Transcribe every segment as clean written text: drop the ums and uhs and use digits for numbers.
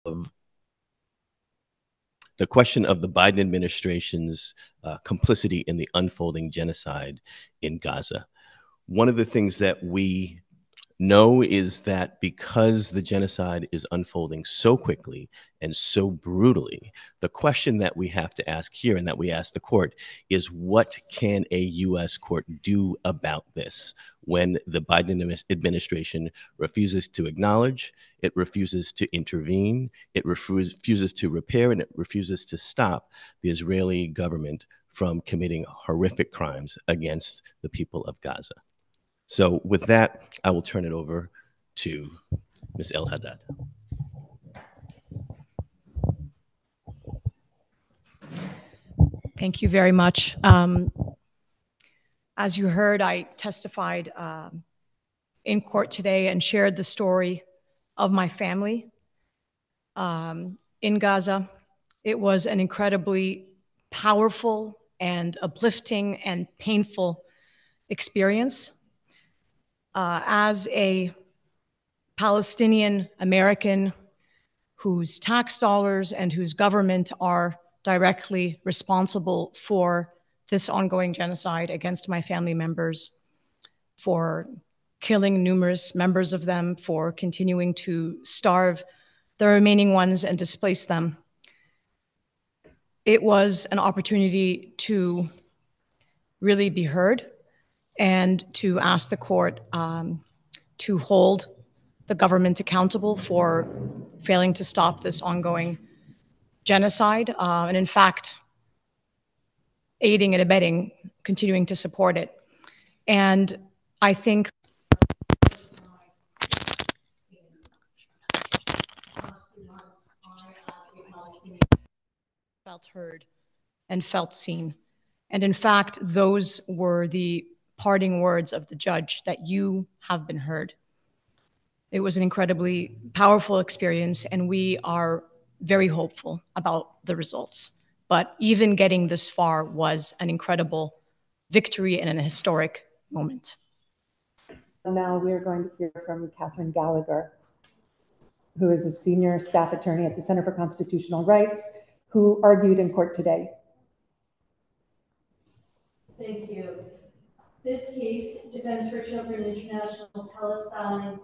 of the question of the Biden administration's complicity in the unfolding genocide in Gaza. One of the things that we know is that because the genocide is unfolding so quickly and so brutally, the question that we have to ask here and that we ask the court is, what can a U.S. court do about this when the Biden administration refuses to acknowledge, it refuses to intervene, it refuses to repair, and it refuses to stop the Israeli government from committing horrific crimes against the people of Gaza? So with that, I will turn it over to Ms. El Haddad. Thank you very much. As you heard, I testified in court today and shared the story of my family in Gaza. It was an incredibly powerful and uplifting and painful experience. As a Palestinian American whose tax dollars and whose government are directly responsible for this ongoing genocide against my family members, for killing numerous members of them, for continuing to starve the remaining ones and displace them, it was an opportunity to really be heard and to ask the court to hold the government accountable for failing to stop this ongoing genocide, and in fact, aiding and abetting, continuing to support it. And I think felt heard and felt seen. And in fact, those were the parting words of the judge, that you have been heard. It was an incredibly powerful experience, and we are very hopeful about the results. But even getting this far was an incredible victory and an historic moment. Now we are going to hear from Catherine Gallagher, who is a senior staff attorney at the Center for Constitutional Rights, who argued in court today. Thank you. This case, Defense for Children International Palestine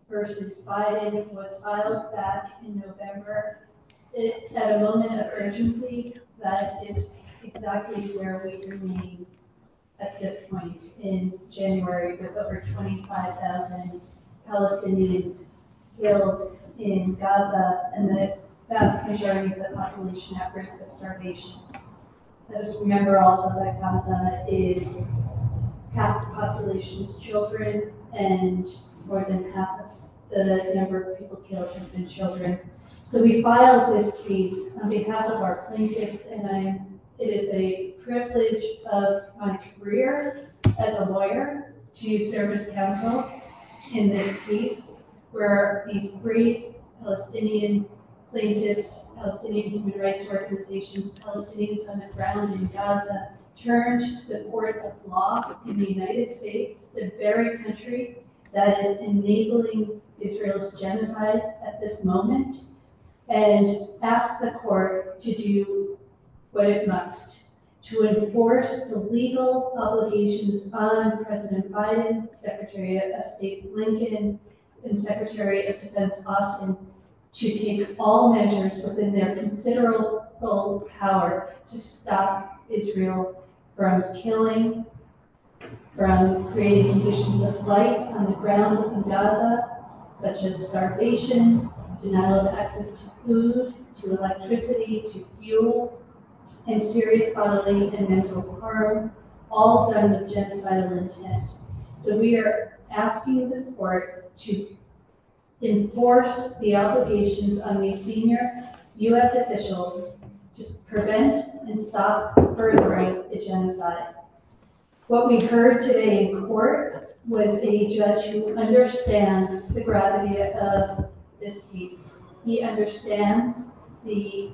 versus Biden, was filed back in November at a moment of urgency. That is exactly where we remain at this point in January, with over 25,000 Palestinians killed in Gaza and the vast majority of the population at risk of starvation. Let us remember also that Gaza is half the population is children, and more than half of the number of people killed have been children. So we filed this case on behalf of our plaintiffs, and it is a privilege of my career as a lawyer to serve as counsel in this case, where these brave Palestinian plaintiffs, Palestinian human rights organizations, Palestinians on the ground in Gaza, turned to the court of law in the United States, the very country that is enabling Israel's genocide at this moment, and asked the court to do what it must, to enforce the legal obligations on President Biden, Secretary of State Blinken, and Secretary of Defense Austin, to take all measures within their considerable power to stop Israel from killing, from creating conditions of life on the ground in Gaza, such as starvation, denial of access to food, to electricity, to fuel, and serious bodily and mental harm, all done with genocidal intent. So we are asking the court to enforce the obligations on these senior U.S. officials to prevent and stop furthering the genocide. What we heard today in court was a judge who understands the gravity of this case. He understands the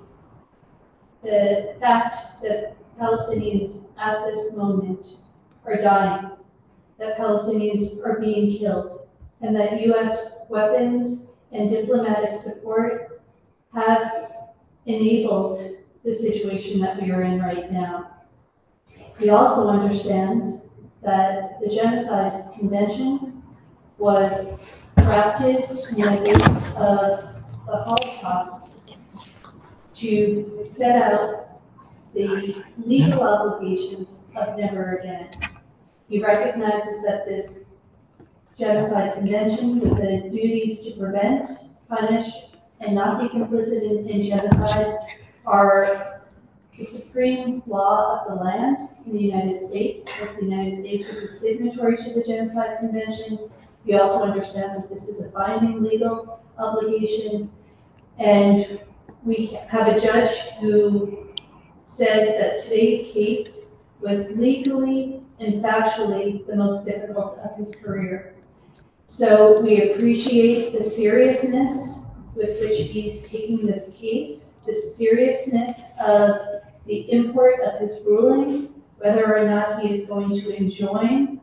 fact that Palestinians at this moment are dying, that Palestinians are being killed, and that U.S. weapons and diplomatic support enabled the situation that we are in right now. He also understands that the Genocide Convention was drafted in the wake of the Holocaust to set out the legal obligations of never again. He recognizes that this Genocide Convention, with the duties to prevent, punish, and not be complicit in genocide, are the supreme law of the land in the United States, as the United States is a signatory to the Genocide Convention. He also understands that this is a binding legal obligation. And we have a judge who said that today's case was legally and factually the most difficult of his career. So we appreciate the seriousness with which he's taking this case, the seriousness of the import of his ruling, whether or not he is going to enjoin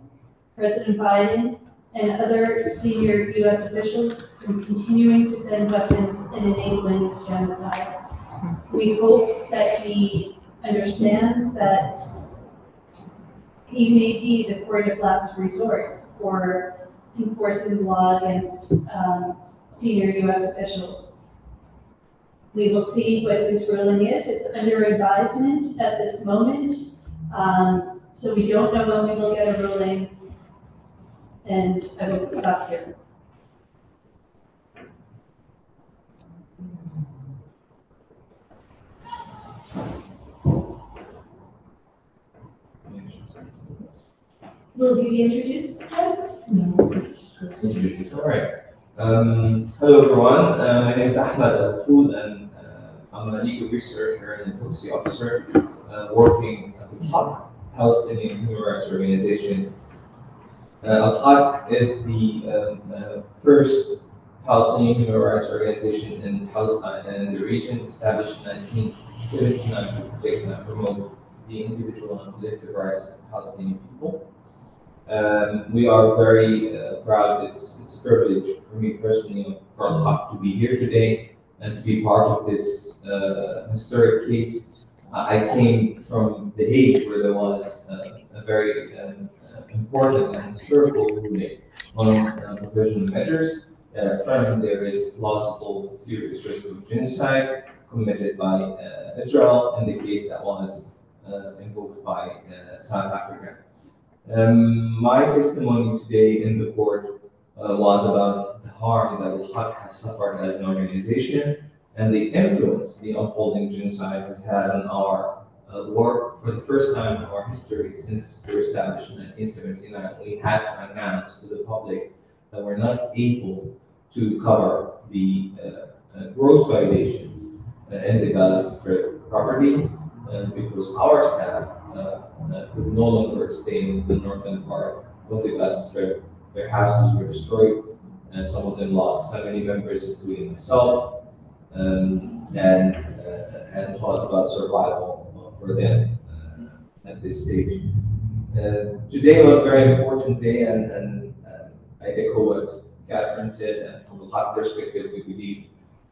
President Biden and other senior U.S. officials from continuing to send weapons and enabling this genocide. We hope that he understands that he may be the court of last resort for enforcing the law against senior U.S. officials. We will see what his ruling is. It's under advisement at this moment, so we don't know when we will get a ruling, and I will stop here. Will he be introduced? Introduced. All right. Hello, everyone. My name is Ahmed Al-Food, and I'm a legal researcher and advocacy officer working at the Haq, Palestinian Human Rights Organization. Al-Haq is the first Palestinian human rights organization in Palestine and in the region, established in 1979 to protect and promote the individual and collective rights of Palestinian people. We are very proud. It's a privilege for me personally, for Al-Haq, to be here today and to be part of this historic case. I came from The Hague, where there was a very important and historical ruling on provisional measures that affirmed there is plausible serious risk of genocide committed by Israel in the case that was invoked by South Africa. My testimony today in the court was about the harm that Al-Haq has suffered as an organization and the influence the unfolding genocide has had on our work. For the first time in our history since we were established in 1979, we had to announce to the public that we're not able to cover the gross violations in the Gaza Strip property because our staff could no longer stay in the northern part of the Gaza Strip. Their houses were destroyed, and some of them lost family members, including myself, and it was about survival for them at this stage. Today was a very important day, and I echo what Catherine said, and from a Haq perspective, we believe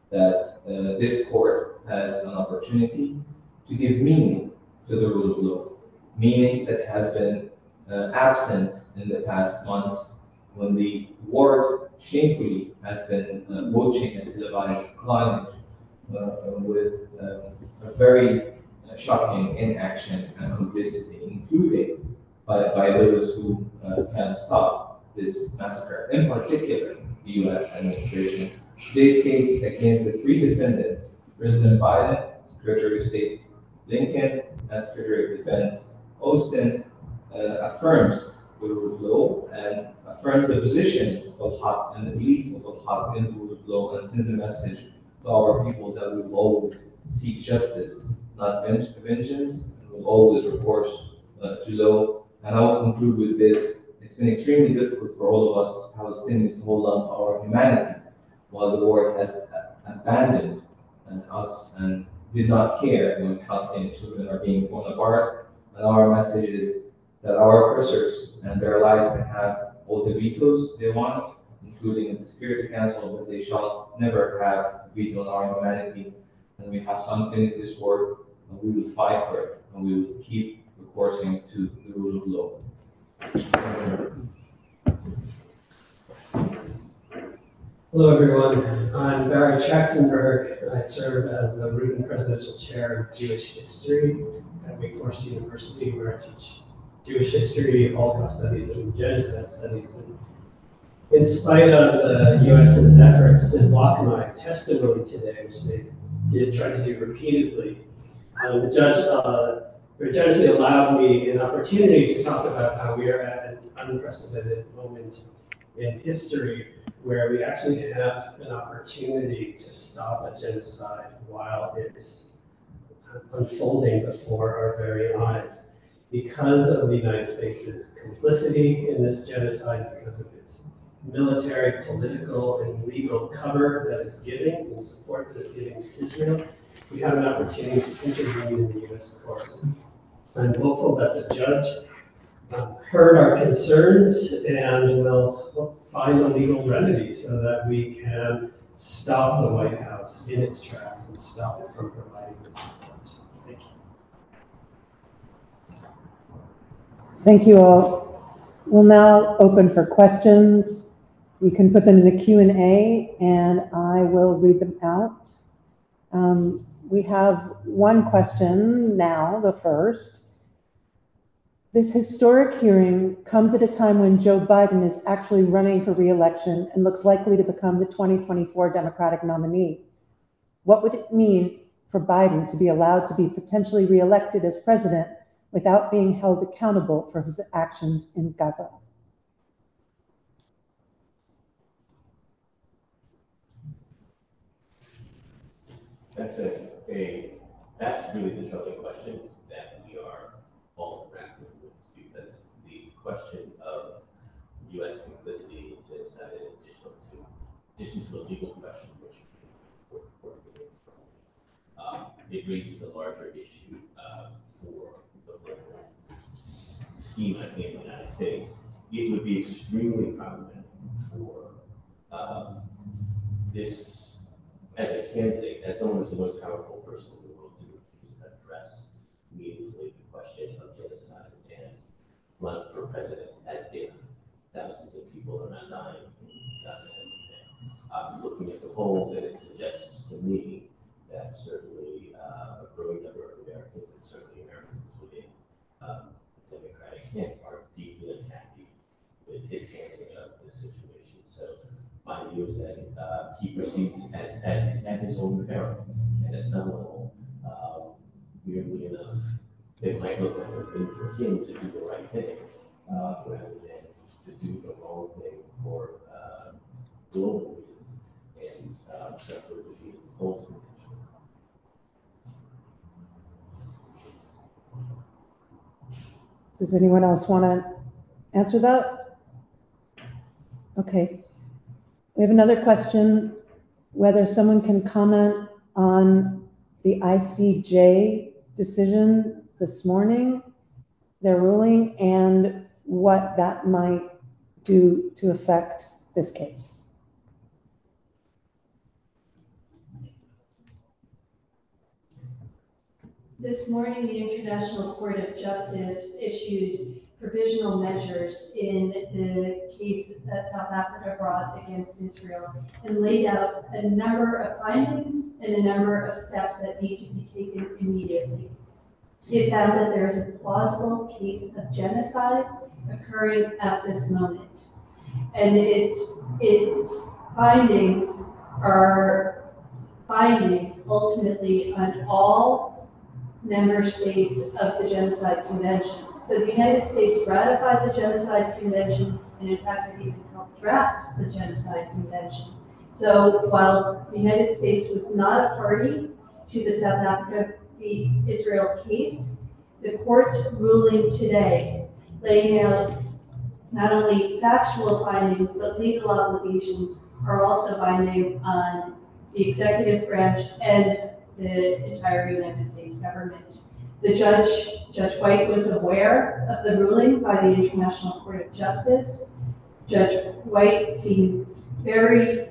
that this court has an opportunity to give meaning to the rule of law, meaning that has been absent in the past months when the word shamefully has been watching and televised climate with a very shocking inaction and complicity, including by those who can stop this massacre, in particular the U.S. administration. Today's case against the three defendants, President Biden, Secretary of State Lincoln, and Secretary of Defense Austin, affirms the rule of law and affirms the position of Al-Haq and the belief of Al-Haq in the rule of law, and sends a message to our people that we will always seek justice, not vengeance, and will always recourse to law. And I will conclude with this. It's been extremely difficult for all of us Palestinians to hold on to our humanity while the war has abandoned us and did not care when Palestinian children are being torn apart. And our message is that our oppressors and their allies may have all the vetoes they want, including in the Security Council, but they shall never have veto on our humanity. and we have something in this world, and we will fight for it, and we will keep recourse to the rule of law. Hello, everyone. I'm Barry Trachtenberg. I serve as the Rubin Presidential Chair of Jewish History at Wake Forest University, where I teach Jewish history, Holocaust studies, and genocide studies. And in spite of the U.S.'s efforts to block my testimony today, which they did try to do repeatedly, the judge allowed me an opportunity to talk about how we are at an unprecedented moment in history where we actually have an opportunity to stop a genocide while it's unfolding before our very eyes. Because of the United States' complicity in this genocide, because of its military, political, and legal cover that it's giving and support that it's giving to Israel, we have an opportunity to intervene in the U.S. court. I'm hopeful that the judge heard our concerns and will find a legal remedy so that we can stop the White House in its tracks and stop it from providing this support. Thank you. Thank you all. We'll now open for questions. You can put them in the Q&A and I will read them out. We have one question now, the first. This historic hearing comes at a time when Joe Biden is actually running for re-election and looks likely to become the 2024 Democratic nominee. What would it mean for Biden to be allowed to be potentially re-elected as president without being held accountable for his actions in Gaza? That's really the troubling question that we are all grappling with, because the question of U.S. complicity in genocide, in addition to a legal question, which it raises a larger issue for the political scheme in the United States. It would be extremely problematic for this, as a candidate, as someone who's the most powerful person in the world, to address meaningfully the question of genocide and run for president as if thousands of people are not dying in Gaza. I'm looking at the polls, and it suggests to me that certainly a growing number of Americans, and certainly Americans within the Democratic camp, are deeply unhappy with his handling of the situation. So my view is that he proceeds at his own peril, and at some level, weirdly enough, it might look like a thing for him to do the right thing rather than to do the wrong thing for global reasons and suffer defeat in the polls potentially. Does anyone else want to answer that? Okay. We have another question, whether someone can comment on the ICJ decision this morning, their ruling, and what that might do to affect this case. This morning, the International Court of Justice issued provisional measures in the case that South Africa brought against Israel and laid out a number of findings and a number of steps that need to be taken immediately. It found that there is a plausible case of genocide occurring at this moment. And its findings are binding ultimately on all member states of the Genocide Convention. So the United States ratified the Genocide Convention, and in fact, it even helped draft the Genocide Convention. So while the United States was not a party to the South Africa v. Israel case, the court's ruling today, laying out not only factual findings, but legal obligations, are also binding on the executive branch and the entire United States government. The Judge White, was aware of the ruling by the International Court of Justice. Judge White seemed very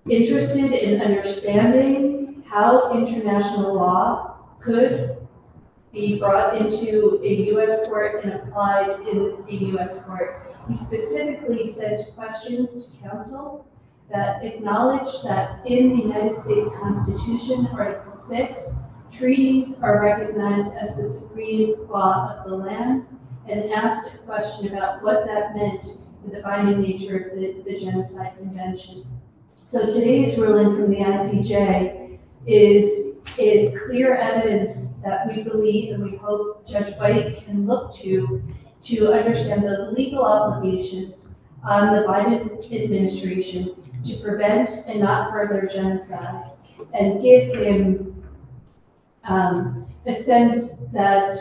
interested in understanding how international law could be brought into a U.S. court and applied in a U.S. court. He specifically sent questions to counsel that acknowledged that in the United States Constitution, Article 6, treaties are recognized as the supreme law of the land, and asked a question about what that meant in the binding nature of the Genocide Convention. So today's ruling from the ICJ is clear evidence that we believe and we hope Judge White can look to understand the legal obligations on the Biden administration to prevent and not further genocide, and give him a sense that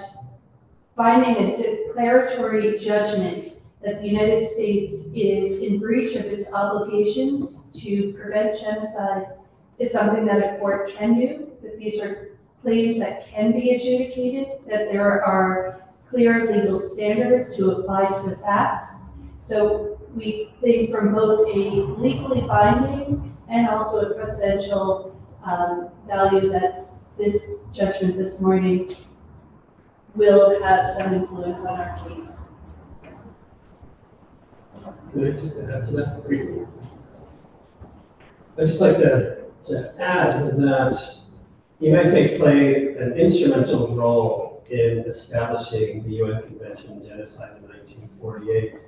finding a declaratory judgment that the United States is in breach of its obligations to prevent genocide is something that a court can do, that these are claims that can be adjudicated, that there are clear legal standards to apply to the facts. So we think from both a legally binding and also a precedential value that this judgment this morning will have some influence on our case. Can I just add to that briefly? I'd just like to add that the United States played an instrumental role in establishing the UN Convention on Genocide in 1948,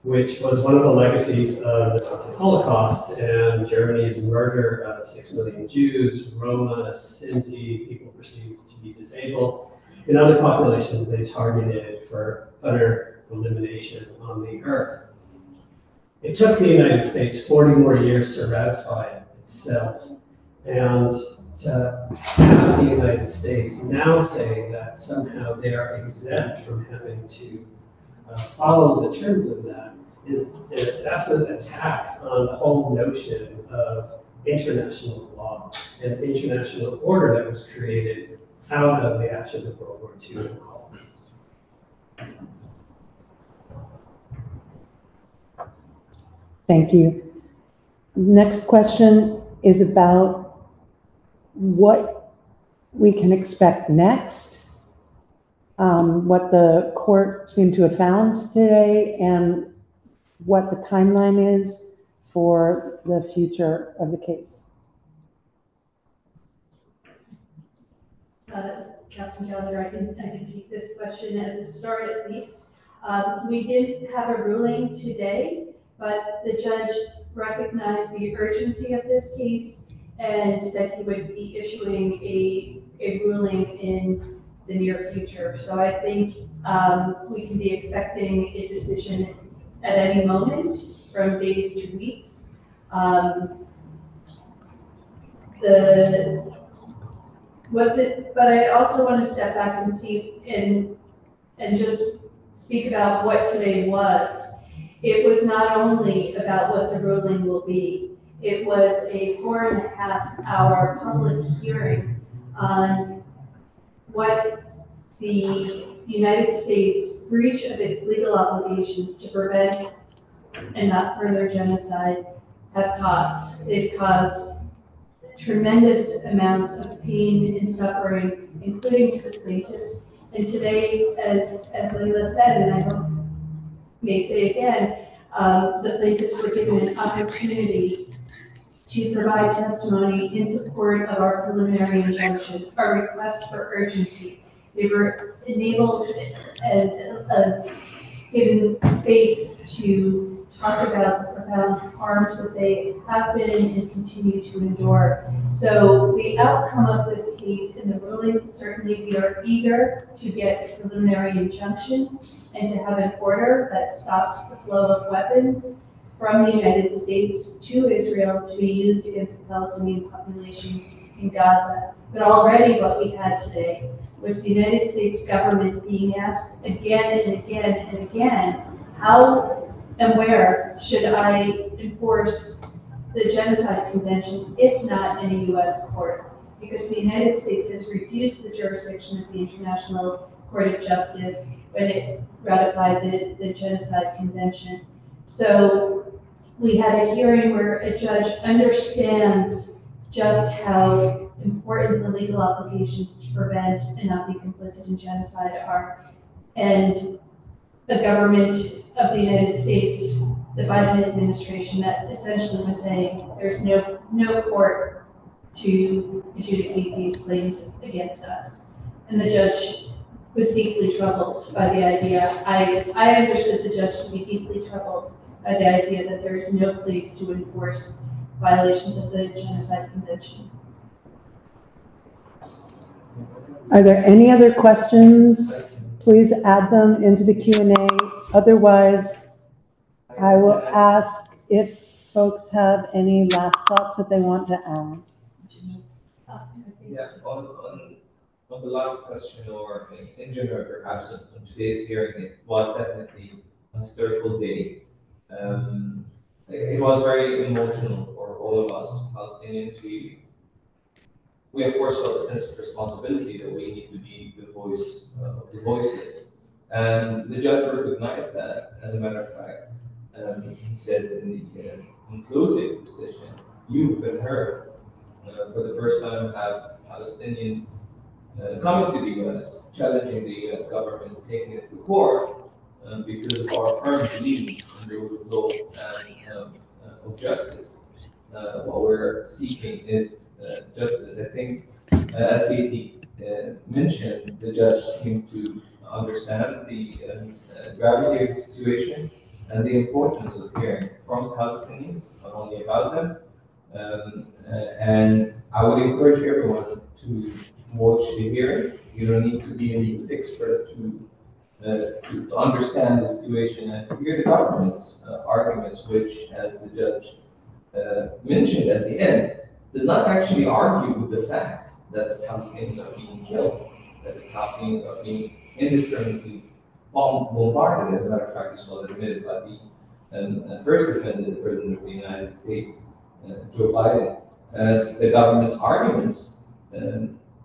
which was one of the legacies of the Nazi Holocaust and Germany's murder of 6 million Jews, Roma, Sinti, people perceived to be disabled, and other populations they targeted for utter elimination on the earth. It took the United States 40 more years to ratify it itself, and to have the United States now say that somehow they are exempt from having to follow the terms of that is an absolute attack on the whole notion of international law and international order that was created out of the ashes of World War II and Holocaust. Thank you. Next question is about what we can expect next, what the court seemed to have found today, and what the timeline is for the future of the case. Catherine Gallagher, I can take this question as a start at least. We did have a ruling today, but the judge recognized the urgency of this case and said he would be issuing a ruling in the near future. So I think we can be expecting a decision at any moment, from days to weeks. But I also want to step back and see and just speak about what today was. It was not only about what the ruling will be. It was a 4.5-hour public hearing on what the United States breach of its legal obligations to prevent and not further genocide have caused. They've caused tremendous amounts of pain and suffering, including to the plaintiffs. And today, as Leila said, and I hope may say again, the plaintiffs were given an opportunity to provide testimony in support of our preliminary injunction, our request for urgency. They were enabled and given space to talk about the profound harms that they have been and continue to endure. So the outcome of this case in the ruling, certainly we are eager to get a preliminary injunction and to have an order that stops the flow of weapons from the United States to Israel to be used against the Palestinian population in Gaza. But already what we had today was the United States government being asked again and again and again, how and where should I enforce the Genocide Convention, if not in a US court? Because the United States has refused the jurisdiction of the International Court of Justice when it ratified the Genocide Convention. So we had a hearing where a judge understands just how important the legal obligations to prevent and not be complicit in genocide are. And the government of the United States, the Biden administration, that essentially was saying there's no court to adjudicate these claims against us. And the judge was deeply troubled by the idea. I understood the judge to be deeply troubled by the idea that there is no place to enforce violations of the Genocide Convention. Are there any other questions? Please add them into the Q&A. Otherwise, I will ask if folks have any last thoughts that they want to add. Yeah, on the last question, or in general, perhaps on today's hearing, it was definitely a historical day. It was very emotional for all of us Palestinians. We of course felt a sense of responsibility that we need to be the voice of the voiceless. And the judge recognized that, as a matter of fact. He said in the conclusive decision, you've been heard. For the first time, have Palestinians coming to the U.S., challenging the U.S. government, taking it to court because of our firm belief in the rule of law and of justice. What we're seeking is justice. I think, as Katie mentioned, the judge seemed to understand the gravity of the situation and the importance of hearing from Palestinians, not only about them. And I would encourage everyone to watch the hearing. You don't need to be a legal expert to understand the situation and to hear the government's arguments, which, as the judge mentioned at the end, did not actually argue with the fact that the Palestinians are being killed, that the Palestinians are being indiscriminately bombarded. As a matter of fact, this was admitted by the first defendant, the President of the United States, Joe Biden. The government's arguments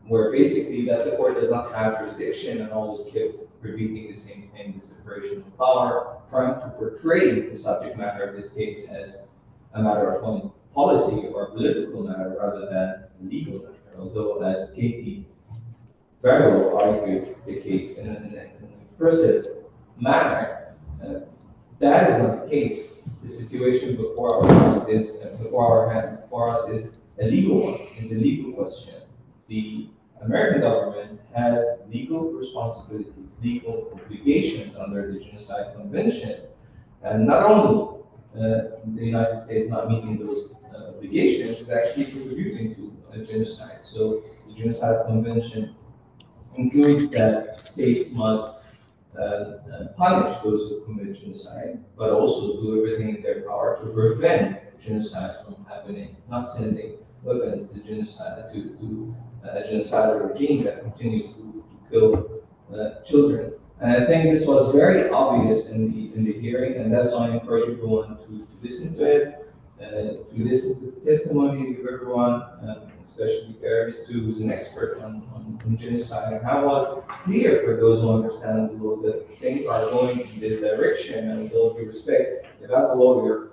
were basically that the court does not have jurisdiction and always kept repeating the same thing, the separation of power, trying to portray the subject matter of this case as a matter of foreign policy or political matter rather than legal matter. Although, as Katie very well argued the case in an impressive manner, that is not the case. The situation before us is a legal one. It's a legal question. The American government has legal responsibilities, legal obligations under the Genocide Convention, and not only the United States not meeting those obligations is actually contributing to a genocide. So the Genocide Convention includes that states must punish those who commit genocide, but also do everything in their power to prevent genocide from happening, not sending weapons to genocide, to a genocidal regime that continues to kill children. And I think this was very obvious in the hearing, and that's why I encourage everyone to listen to it, to listen to the testimonies of everyone, especially Paris, who's an expert on genocide, and how it was clear for those who understand the law that things are going in this direction. And with all due respect, if as a lawyer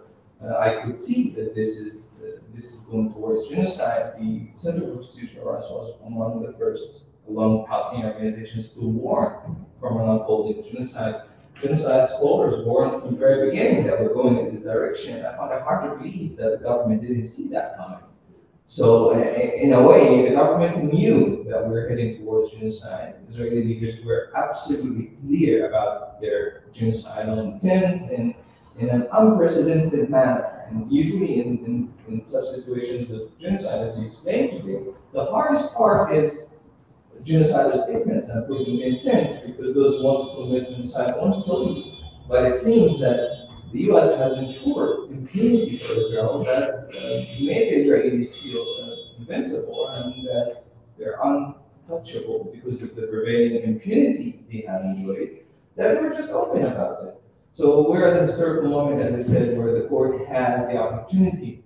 I could see that this is going towards genocide, the Center for Constitutional Rights was one of the first among Palestinian organizations to warn from an unfolding genocide. Genocide scholars warned from the very beginning that we're going in this direction. I found it hard to believe that the government didn't see that coming. So in a way, the government knew that we were heading towards genocide. Israeli leaders were absolutely clear about their genocidal intent and in an unprecedented manner. And usually in such situations of genocide, as you explained today, the hardest part is genocidal statements and proving intent, because those who want to commit genocide won't tell you. But it seems that the U.S. has ensured impunity for Israel that made the Israelis feel invincible and that they're untouchable because of the prevailing impunity they have enjoyed, that they're just open about it. So we're at a historical moment, as I said, where the court has the opportunity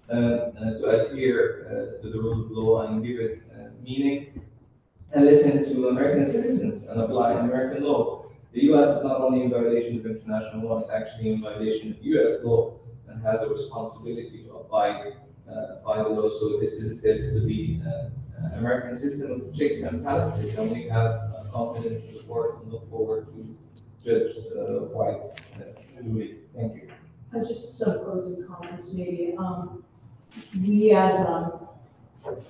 to adhere to the rule of law and give it meaning, and listen to American citizens and apply American law. The U.S. is not only in violation of international law, it's actually in violation of U.S. law and has a responsibility to abide by the law. So this is a test to the American system of checks and balances, and we have confidence in the court and look forward to Judge White. Thank you. Just some closing comments, maybe. We as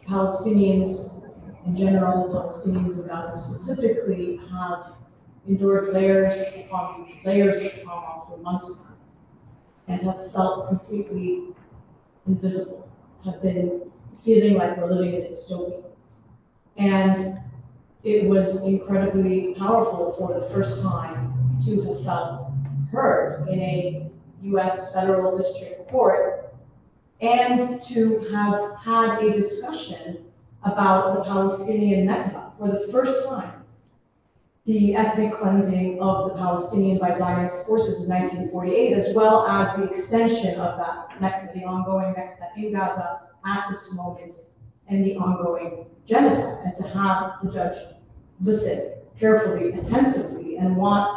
Palestinians in general, Palestinians in Gaza specifically, have endured layers upon layers of trauma for months now, and have felt completely invisible, have been feeling like we're living in a dystopia. And it was incredibly powerful for the first time to have felt heard in a US federal district court, and to have had a discussion about the Palestinian Nakba for the first time. The ethnic cleansing of the Palestinian by Zionist forces in 1948, as well as the extension of that Nakba, the ongoing Nakba in Gaza at this moment, and the ongoing genocide, and to have the judge listen carefully, attentively, and want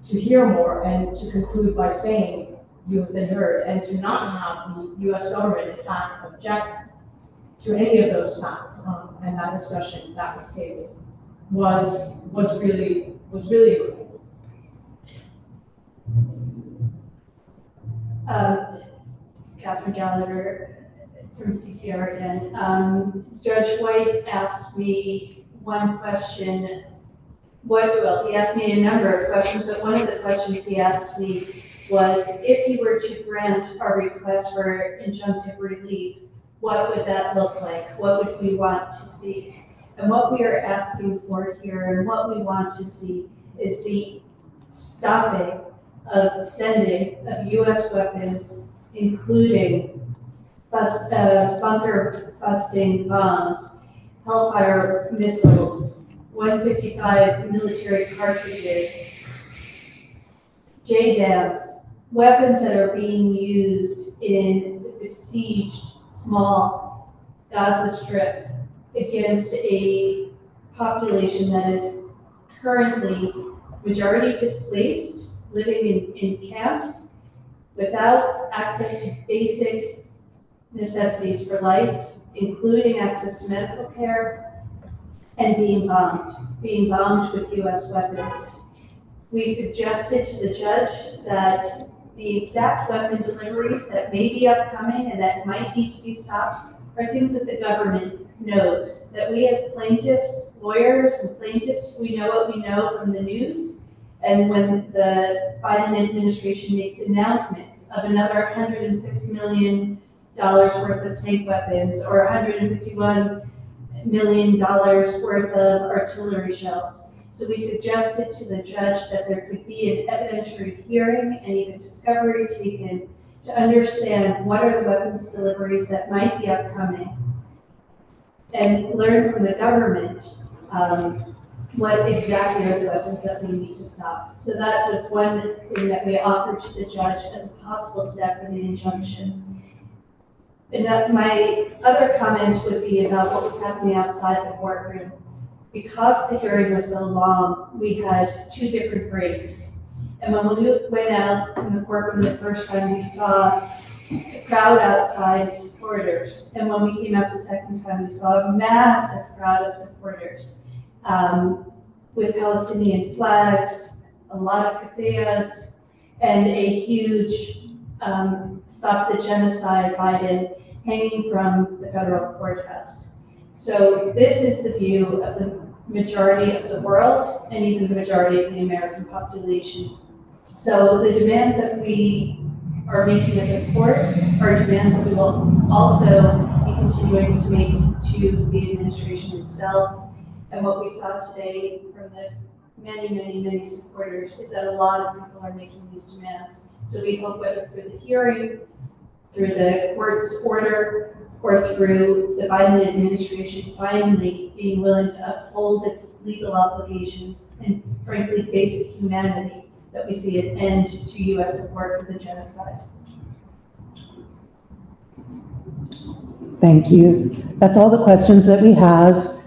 to hear more, and to conclude by saying you have been heard, and to not have the US government, in fact, object to any of those facts, and that discussion that was tabled was really incredible. Catherine Gallagher from CCR again. Judge White asked me one question. Well, he asked me a number of questions, but one of the questions he asked me was, if he were to grant our request for injunctive relief, what would that look like? What would we want to see? And what we are asking for here, and what we want to see, is the stopping of sending of US weapons, including bunker busting bombs, Hellfire missiles, 155 military cartridges, JDAMs, weapons that are being used in the besieged small Gaza Strip against a population that is currently majority displaced, living in camps without access to basic necessities for life, including access to medical care, and being bombed with US weapons. We suggested to the judge that the exact weapon deliveries that may be upcoming and that might need to be stopped are things that the government knows, that we as plaintiffs, lawyers and plaintiffs, we know what we know from the news. And when the Biden administration makes announcements of another $106 million worth of tank weapons, or $151 million worth of artillery shells. So we suggested to the judge that there could be an evidentiary hearing and even discovery taken to understand what are the weapons deliveries that might be upcoming, and learn from the government what exactly are the weapons that we need to stop. So that was one thing that we offered to the judge as a possible step for the injunction. And my other comment would be about what was happening outside the courtroom. Because the hearing was so long, we had 2 different breaks. And when we went out from the courtroom the first time, we saw a crowd outside of supporters. And when we came out the second time, we saw a massive crowd of supporters with Palestinian flags, a lot of keffiyehs, and a huge Stop the Genocide Biden hanging from the federal courthouse. So this is the view of the majority of the world, and even the majority of the American population. So the demands that we are making at the court are demands that we will also be continuing to make to the administration itself. And what we saw today from the many supporters is that a lot of people are making these demands. So we hope, whether through the hearing, through the court's order, or through the Biden administration finally being willing to uphold its legal obligations and, frankly, basic humanity, that we see an end to US support for the genocide. Thank you. That's all the questions that we have.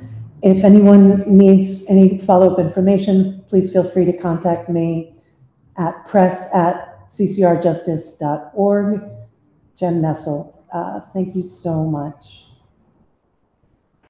If anyone needs any follow-up information, please feel free to contact me at press@ccrjustice.org. Jen Nessel. Thank you so much.